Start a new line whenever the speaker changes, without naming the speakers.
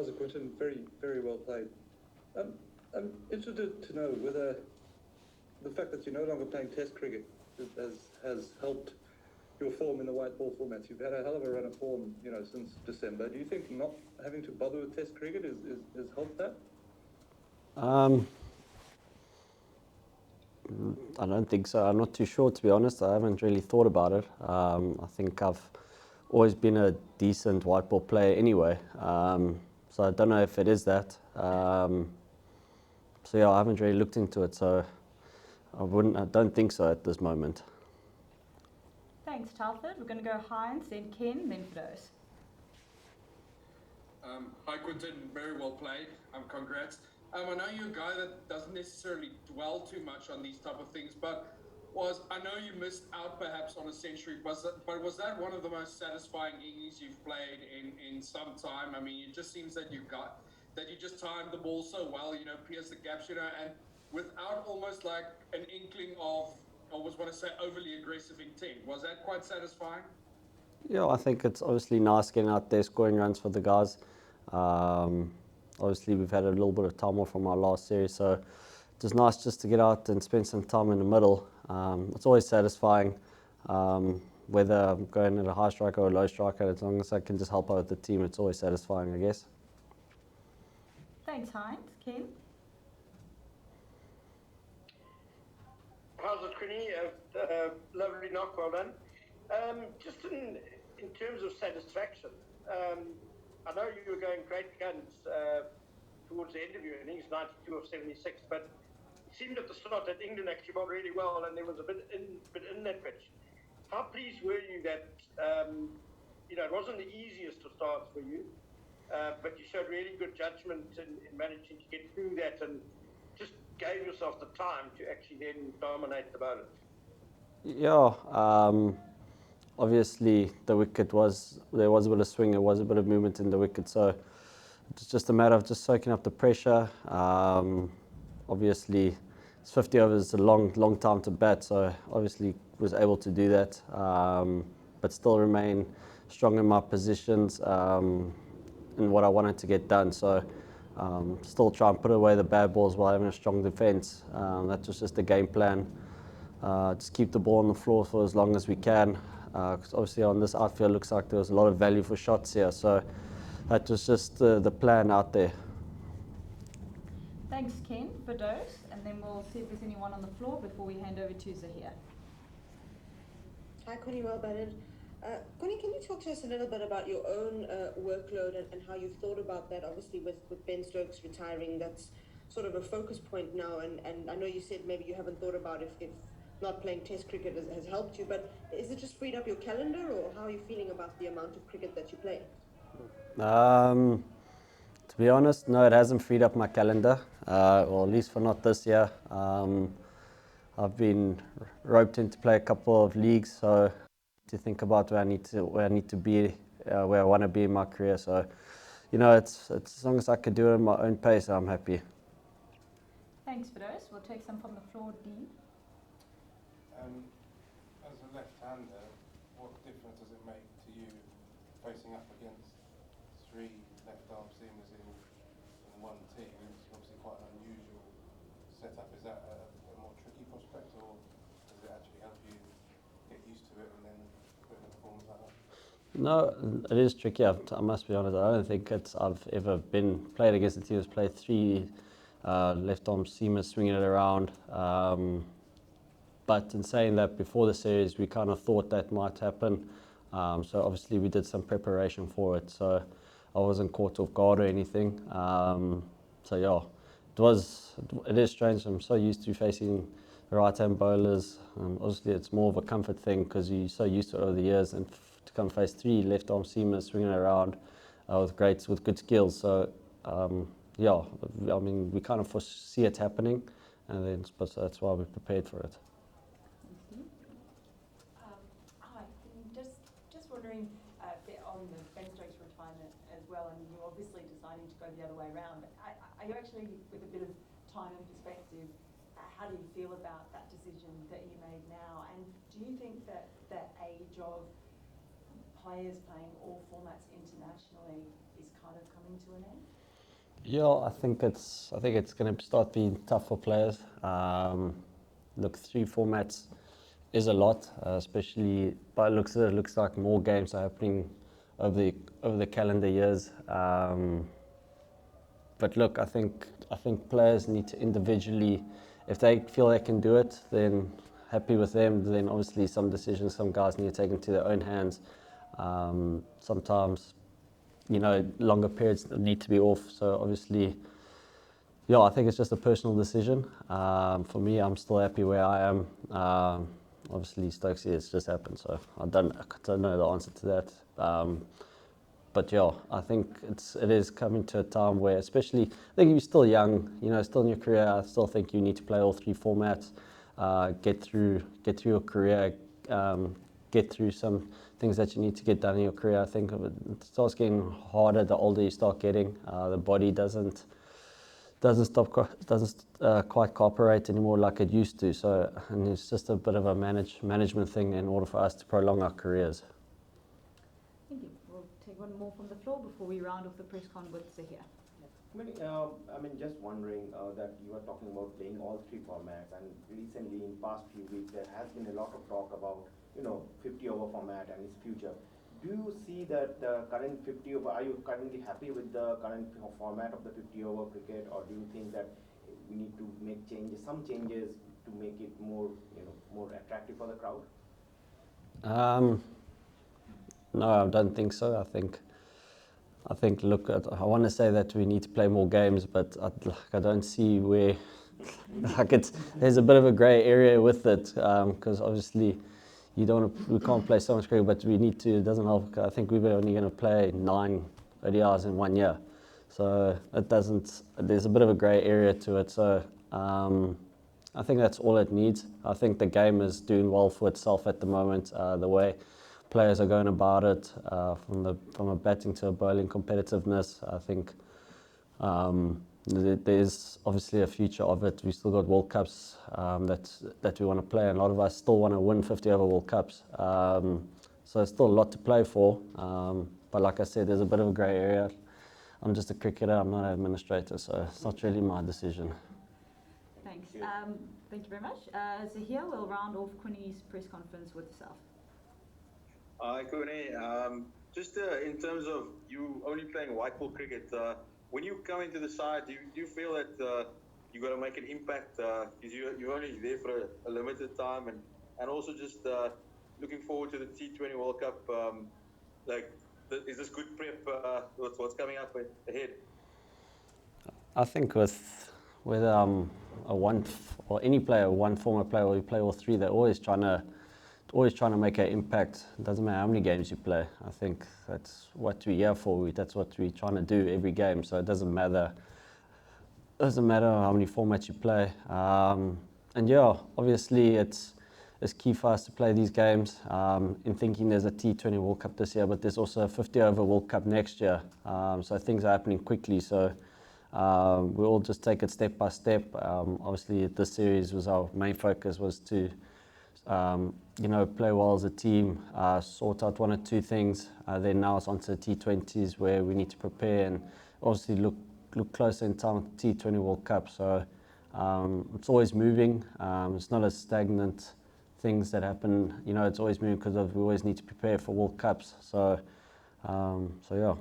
How's it, Quinton? Very, very well played. I'm interested to know whether the fact that you're no longer playing Test cricket has helped your form in the white ball formats. You've had a hell of a run of form, since December. Do you think not having to bother with Test cricket has helped that?
I don't think so. I'm not too sure, to be honest. I haven't really thought about it. I think I've always been a decent white ball player anyway. So I don't know if it is that. So yeah, I haven't really looked into it. So I don't think so at this moment.
Thanks, Talford. We're going to go Heinz, then Ken, then Fidos.
Hi, Quinton. Very well played. Congrats. I know you're a guy that doesn't necessarily dwell too much on these type of things, but I know you missed out perhaps on a century, but was that one of the most satisfying innings you've played in some time? I mean, it just seems that you just timed the ball so well, pierced the gaps, and without almost like an inkling of, I always want to say, overly aggressive intent. Was that quite satisfying?
Yeah, I think it's obviously nice getting out there, scoring runs for the guys. Obviously, we've had a little bit of time off from our last series, so it was nice just to get out and spend some time in the middle. It's always satisfying, whether I'm going at a high striker or a low striker, as long as I can just help out the team, it's always satisfying, I guess.
Thanks, Heinz. Ken?
How's it, Quinny? Lovely knock, well done. Just in terms of satisfaction, I know you were going great guns towards the end of your innings, 92 of 76, but it seemed at the start that England actually bowled really well and there was a bit in that pitch. How pleased were you that, it wasn't the easiest of starts for you, but you showed really good judgment in managing to get through that and just gave yourself the time to actually then dominate the bowlers?
Yeah, obviously there was a bit of swing, there was a bit of movement in the wicket, so it's just a matter of just soaking up the pressure. Obviously, 50 overs is a long time to bat, so obviously was able to do that, but still remain strong in my positions in what I wanted to get done. So still try and put away the bad balls while having a strong defence. That was just the game plan. Just keep the ball on the floor for as long as we can. Because obviously on this outfield looks like there was a lot of value for shots here, so that was just the plan out there.
Thanks, Ken, for those, and then we'll see if there's anyone on the floor before we hand over to Zahir.
Hi, Connie, well batted. Connie, can you talk to us a little bit about your own workload and how you've thought about that? Obviously, with Ben Stokes retiring, that's sort of a focus point now, and I know you said maybe you haven't thought about if not playing Test cricket has helped you, but is it just freed up your calendar, or how are you feeling about the amount of cricket that you play?
To be honest, no, it hasn't freed up my calendar, or at least for not this year. I've been roped in to play a couple of leagues, so to think about where I need to be, where I want to be in my career. So, it's as long as I can do it at my own pace, I'm happy.
Thanks for those. We'll take some from the floor, Dean.
As a left-hander, what difference does it make to you facing up against three left-arm seamers in one team? It's obviously quite an unusual setup. Is that a more tricky prospect, or does it actually help you get used to it and then put in a performance like that?
No, it is tricky. I must be honest. I don't think I've ever played against a team that's played three left-arm seamers swinging it around. But in saying that, before the series, we kind of thought that might happen. So obviously we did some preparation for it. So I wasn't caught off guard or anything. So yeah, it is strange. I'm so used to facing the right-hand bowlers. Obviously it's more of a comfort thing because you're so used to it over the years, and to come face three left-arm seamers swinging around with good skills. So yeah, I mean, we kind of foresee it happening, and but that's why we prepared for it.
Hi, just wondering on the Ben Stokes retirement as well, and you're obviously deciding to go the other way around, but are you actually, with a bit of time and perspective, how do you feel about that decision that you made now? And do you think that the age of players playing all formats internationally is kind of coming coming to an end?
Yeah, I think it's going to start being tough for players. Look, 3 formats is a lot, especially by the looks of it. It looks like more games are happening over the calendar years. But look, I think players need to individually, if they feel they can do it, then happy with them. Then obviously some decisions, some guys need to take into their own hands. Sometimes, longer periods need to be off. So obviously, yeah, I think it's just a personal decision. For me, I'm still happy where I am. Obviously, Stokesy, it's just happened, so I don't know the answer to that. But yeah, I think it is coming to a time where, especially, I think if you're still young, still in your career, I still think you need to play all 3 formats, get through your career, get through some things that you need to get done in your career. I think it starts getting harder the older you start getting. The body doesn't quite cooperate anymore like it used to. So, and it's just a bit of a management thing in order for us to prolong our careers.
Thank you. We'll take one more from the floor before we round off the press con with Zahir.
Just wondering that you are talking about playing all 3 formats, and recently in past few weeks there has been a lot of talk about 50-over format and its future. Do you see that the current 50-over? Are you currently happy with the current format of the 50-over cricket, or do you think that we need to make some changes to make it more attractive for the crowd?
No, I don't think so. I think, look, I want to say that we need to play more games, but I don't see where, there's a bit of a grey area with it, because obviously we can't play so much cricket, but we need to. It doesn't help. I think we're only going to play 9 ODIs in 1 year, so it doesn't. There's a bit of a grey area to it. So I think that's all it needs. I think the game is doing well for itself at the moment. The way players are going about it, from a batting to a bowling competitiveness, I think there's obviously a future of it. We still got World Cups that we want to play, and a lot of us still want to win 50-over World Cups. So there's still a lot to play for. But like I said, there's a bit of a grey area. I'm just a cricketer. I'm not an administrator, so it's not really my decision.
Thanks. Thank you very much. Zahir, we'll round off Quinny's press conference with yourself.
Hi, Quinny. Just in terms of you only playing white ball cricket, when you come into the side, do you feel that you got to make an impact because you're only there for a limited time, and also just looking forward to the T20 World Cup? Is this good prep with what's coming up ahead?
I think with a one or any player, one former player, or you play all 3, they're always trying to make an impact. It doesn't matter how many games you play. I think that's what we're here for. That's what we're trying to do every game. So it doesn't matter how many formats you play. And yeah, obviously it's key for us to play these games. In thinking there's a T20 World Cup this year, but there's also a 50-over World Cup next year. So things are happening quickly. So we'll all just take it step by step. Obviously, this series was our main focus was to play well as a team, sort out 1 or 2 things. Then now it's onto the T20s where we need to prepare and obviously look closer in time with the T20 World Cup. So it's always moving. It's not a stagnant things that happen. It's always moving because we always need to prepare for World Cups. So yeah.